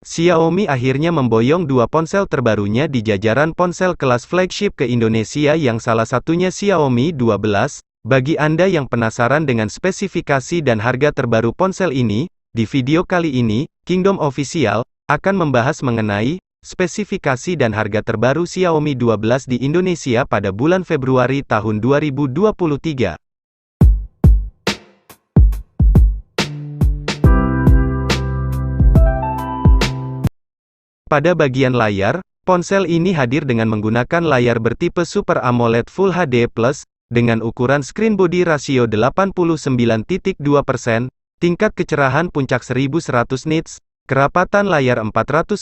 Xiaomi akhirnya memboyong dua ponsel terbarunya di jajaran ponsel kelas flagship ke Indonesia yang salah satunya Xiaomi 12. Bagi Anda yang penasaran dengan spesifikasi dan harga terbaru ponsel ini, di video kali ini, Kingdom Official akan membahas mengenai spesifikasi dan harga terbaru Xiaomi 12 di Indonesia pada bulan Februari tahun 2023. Pada bagian layar, ponsel ini hadir dengan menggunakan layar bertipe Super AMOLED Full HD+, dengan ukuran screen body ratio 89.2%, tingkat kecerahan puncak 1100 nits, kerapatan layar 419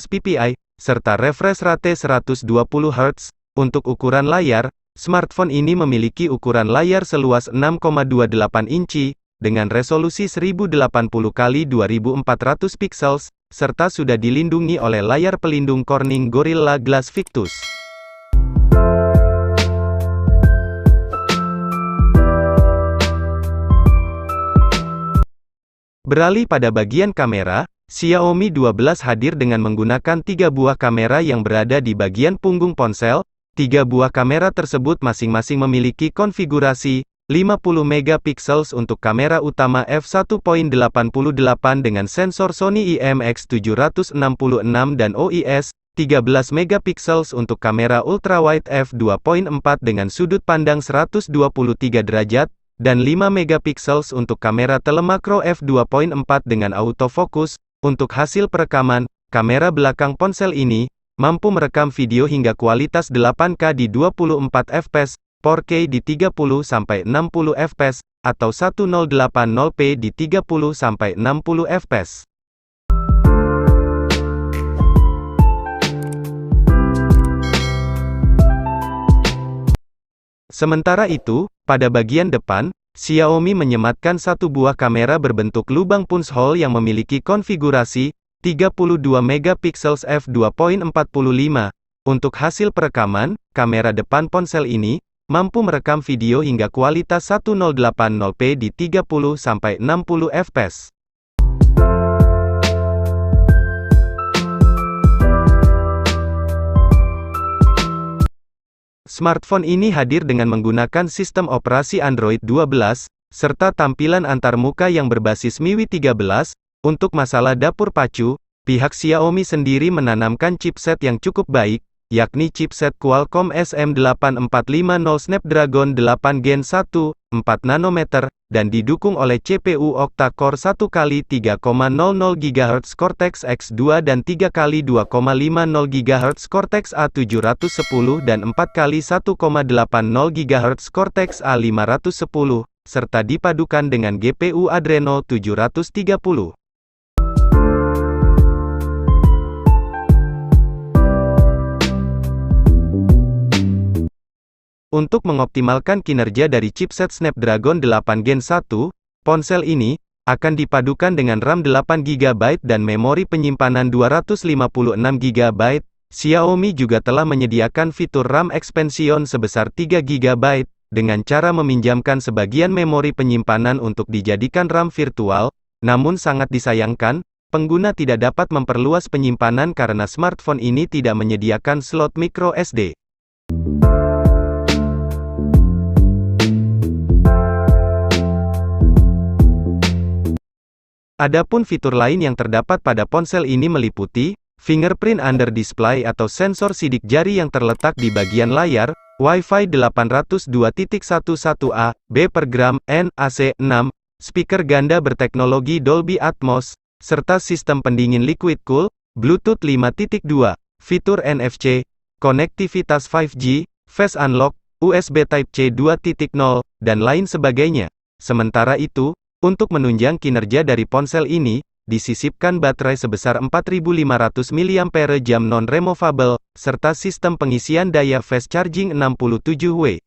ppi, serta refresh rate 120 Hz. Untuk ukuran layar, smartphone ini memiliki ukuran layar seluas 6,28 inci, dengan resolusi 1080x2400 pixels, serta sudah dilindungi oleh layar pelindung Corning Gorilla Glass Victus. Beralih pada bagian kamera, Xiaomi 12 hadir dengan menggunakan 3 buah kamera yang berada di bagian punggung ponsel. 3 buah kamera tersebut masing-masing memiliki konfigurasi 50 megapiksel untuk kamera utama f1.88 dengan sensor Sony IMX766 dan OIS, 13 megapiksel untuk kamera ultrawide f2.4 dengan sudut pandang 123 derajat, dan 5 megapiksel untuk kamera telemakro f2.4 dengan autofocus. Untuk hasil perekaman, kamera belakang ponsel ini mampu merekam video hingga kualitas 8K di 24 fps, 4K di 30-60 fps, atau 1080p di 30-60 fps. Sementara itu, pada bagian depan, Xiaomi menyematkan satu buah kamera berbentuk lubang punch hole yang memiliki konfigurasi 32 megapiksel f2.45. Untuk hasil perekaman, kamera depan ponsel ini mampu merekam video hingga kualitas 1080p di 30-60 fps. Smartphone ini hadir dengan menggunakan sistem operasi Android 12, serta tampilan antarmuka yang berbasis MIUI 13. Untuk masalah dapur pacu, pihak Xiaomi sendiri menanamkan chipset yang cukup baik, yakni chipset Qualcomm SM8450 Snapdragon 8 Gen 1, 4 nanometer, dan didukung oleh CPU octa-core 1x3,00 GHz Cortex X2 dan 3x2,50 GHz Cortex A710 dan 4x1,80 GHz Cortex A510, serta dipadukan dengan GPU Adreno 730. Untuk mengoptimalkan kinerja dari chipset Snapdragon 8 Gen 1, ponsel ini akan dipadukan dengan RAM 8GB dan memori penyimpanan 256GB. Xiaomi juga telah menyediakan fitur RAM expansion sebesar 3GB, dengan cara meminjamkan sebagian memori penyimpanan untuk dijadikan RAM virtual. Namun sangat disayangkan, pengguna tidak dapat memperluas penyimpanan karena smartphone ini tidak menyediakan slot micro SD. Adapun fitur lain yang terdapat pada ponsel ini meliputi fingerprint under display atau sensor sidik jari yang terletak di bagian layar, Wi-Fi 802.11a, B per gram, N, AC, 6, speaker ganda berteknologi Dolby Atmos, serta sistem pendingin liquid cool, Bluetooth 5.2, fitur NFC, konektivitas 5G, Face Unlock, USB Type-C 2.0, dan lain sebagainya. Sementara itu, untuk menunjang kinerja dari ponsel ini, disisipkan baterai sebesar 4500 mAh non-removable, serta sistem pengisian daya fast charging 67W.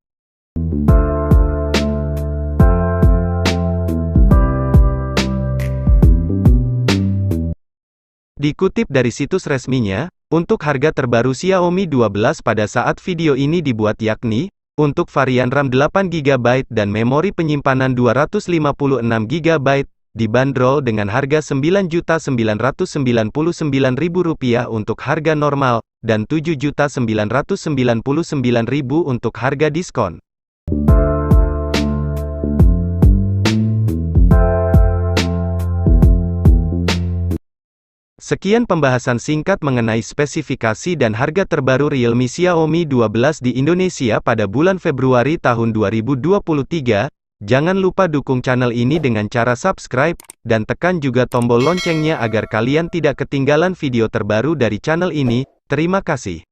Dikutip dari situs resminya, untuk harga terbaru Xiaomi 12 pada saat video ini dibuat yakni, untuk varian RAM 8GB dan memori penyimpanan 256GB, dibanderol dengan harga Rp9.999.000 untuk harga normal, dan Rp7.999.000 untuk harga diskon. Sekian pembahasan singkat mengenai spesifikasi dan harga terbaru Realme Xiaomi 12 di Indonesia pada bulan Februari tahun 2023. Jangan lupa dukung channel ini dengan cara subscribe, dan tekan juga tombol loncengnya agar kalian tidak ketinggalan video terbaru dari channel ini. Terima kasih.